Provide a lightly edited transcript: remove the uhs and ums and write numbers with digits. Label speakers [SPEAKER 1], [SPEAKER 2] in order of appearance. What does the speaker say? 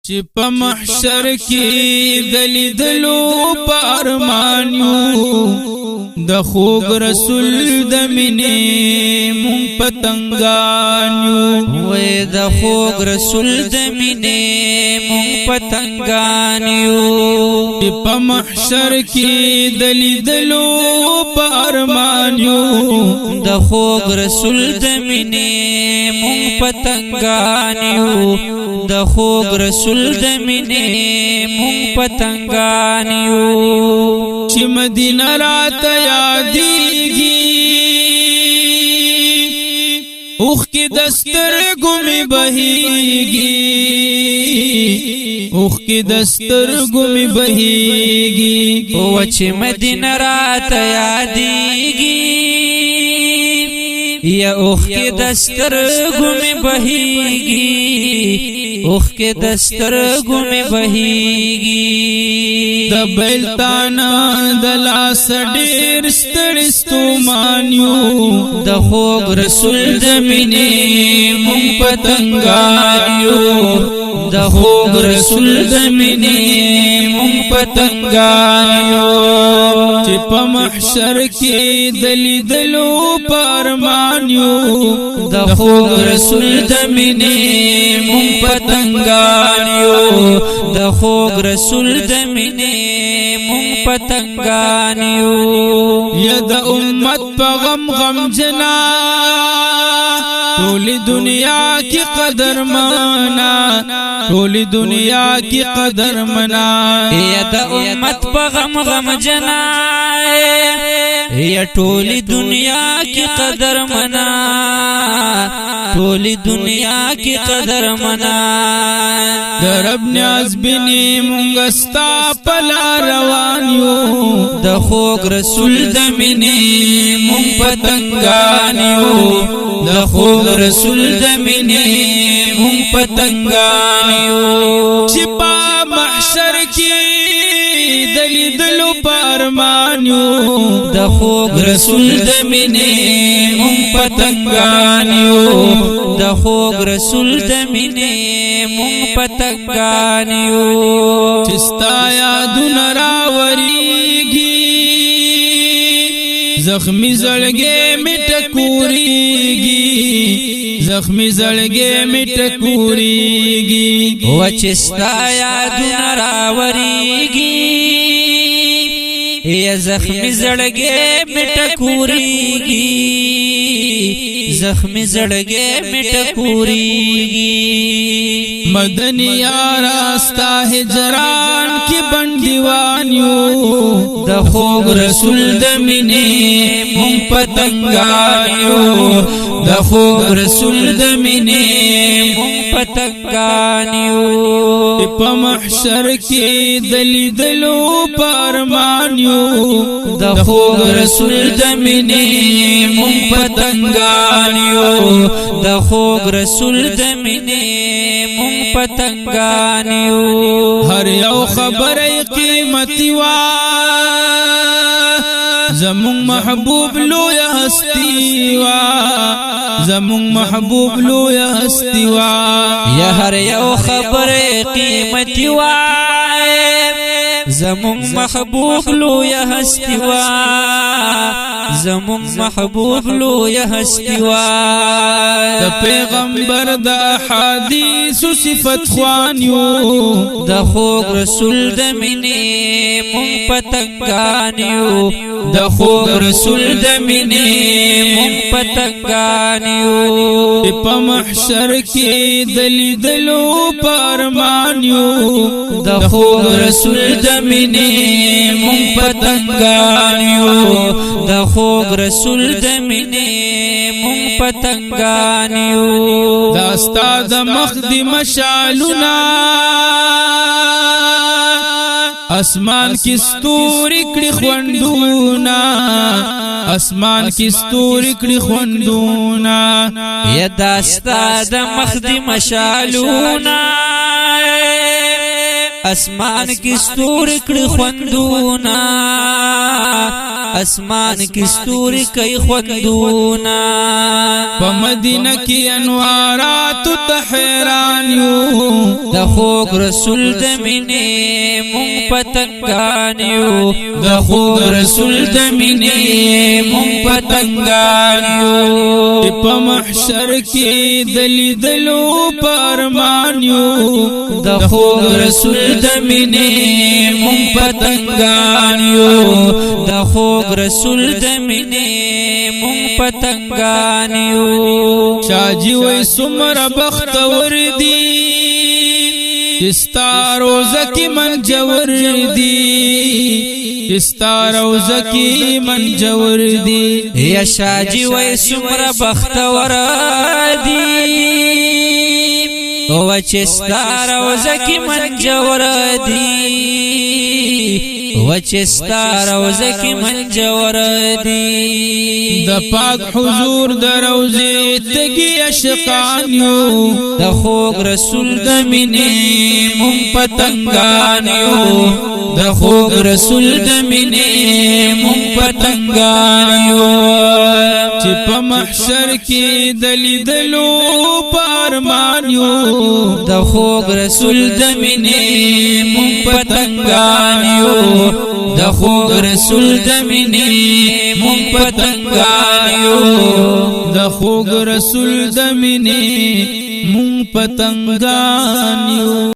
[SPEAKER 1] چې په محشر کې دلیدلو په ارمان یو د خوږ رسول د مینې مونږ پتنګان یو
[SPEAKER 2] وې د خوږ رسول د مینې مونږ پتنګان یو
[SPEAKER 1] چې په محشر کې دلیدلو په ارمان یو
[SPEAKER 2] د خوږ رسول د مینې مونږ پتنګان یو د خوږ رسول د مینې مونږ پتنګان یو
[SPEAKER 1] چې مدینه راته یادېږي اوښکې د سترګو مې بهېږي اوښکې د سترګو مې بهېږي
[SPEAKER 2] و چې مدینه راته یادېږي یا اوښکې د سترګو مې بهېږي اوښکې د سترګو مې بهېږي
[SPEAKER 1] د بیلتانه د لاس ډېر ستړی ستومان یو
[SPEAKER 2] د خوږ رسول د مینې مونږ پتنګان یو د خوږ رسول د مینې مونږ پتنګان یو
[SPEAKER 1] چې په محشر کې دلیدلو په ارمان یو
[SPEAKER 2] د خوږ رسول د مینې مونږ پتنګان یو د خوږ رسول د مینې مونږ پتنګان یو
[SPEAKER 1] یا د امت په غم غم جنا ټول دنیا کی قدر منا ټول دنیا کی قدر منا
[SPEAKER 2] یا د امت په غم غم جنا یا ټول دنیا کی قدر منا ټول دنیا کی قدر منا
[SPEAKER 1] د رب نیاز بنی مونږ ستا په لار روان یو
[SPEAKER 2] د خوږ رسول د مینې مونږ پتنګان یو د خوږ رسول د مینې مونږ پتنګان یو
[SPEAKER 1] چې په محشر کې دلیدلو په ارمان یو
[SPEAKER 2] د خوږ رسول د مینې مونږ پتنګان یو د خوږ رسول د مینې مونږ پتنګان یو
[SPEAKER 1] چې ستا یادونه راوریږي زخمی زړګې مې ټکورېږي زخمی زړګې مې ټکورېږي
[SPEAKER 2] و چې ستا یادونه راوریږي یا زخمی زړګې مې ټکورېږي زخمی زړګې مې ټکورېږي
[SPEAKER 1] مدنی یارا ستا هجران کی بندیوان یو
[SPEAKER 2] د خوږ رسول د مینې مونږ پتنګان یو د خوږ رسول د مینې مونږ پتنګان یو
[SPEAKER 1] په محشر کې دلیدلو په ارمان یو
[SPEAKER 2] د خوږ رسول د مینې مونږ پتنګان یو د خوږ رسول د مینې مونږ پتنګان یو
[SPEAKER 1] هر یو خبره قیمتي وا زمون محبوب لوی هستی وا زمون محبوب لوی هستی وا
[SPEAKER 2] یا هر یو خبره قیمتي وا زمون محبوب لوی هستی وا زمون محبوب لوی هستی وا
[SPEAKER 1] د پیغمبر د احادیث صفت خوان یو
[SPEAKER 2] د خوږ رسول د مینې مونږ پتنګان یو د خوږ رسول د مینې مونږ پتنګان یو
[SPEAKER 1] په محشر کې دلیدلو په ارمان یو
[SPEAKER 2] د خوږ رسول د مینې مونږ پتنګان یو د خوږ رسول د مینې مونږ پتنګان یو
[SPEAKER 1] دا ستا د مخ د مشالونه اسمان کی ستوري کړي خوندونه اسمان کی ستوري کړي خوندونه
[SPEAKER 2] یا دا ستا د مخ د مشالونه اسمان کی ستوري کړي خوندونه اسمان کی ستوري کوي خوندونه
[SPEAKER 1] په مدینه کې انوارات ته حیران یو
[SPEAKER 2] د خوږ رسول د مینې مونږ پتنګان یو د خوږ رسول د مینې مونږ پتنګان یو
[SPEAKER 1] په محشر کې دلیدلو پرمان یو
[SPEAKER 2] د خوږ رسول د مینې مونږ پتنګان یو د خوږ رسول د مینې مونږ پتنګان یو
[SPEAKER 1] شاجی وای سمر بختور دی چستا روزه کی منجور دی چستا روزه کی منجور دی
[SPEAKER 2] یا شاجی وای سمر بختور دی او چستا روزه کی منجور دی و چستا روزه کی منجور دی
[SPEAKER 1] د پاک حضور د روزه تګي عشقان یو
[SPEAKER 2] د خوږ رسول د مینې مونږ پتنګان یو د خوږ رسول د مینې مونږ پتنګان یو
[SPEAKER 1] چې په محشر کې دلیدلو پرمان یو
[SPEAKER 2] د خوږ رسول د مینې مونږ پتنګان یو د خوږ رسول د مینې مونږ پتنګان یو
[SPEAKER 1] د خوږ رسول د مینې مونږ پتنګان یو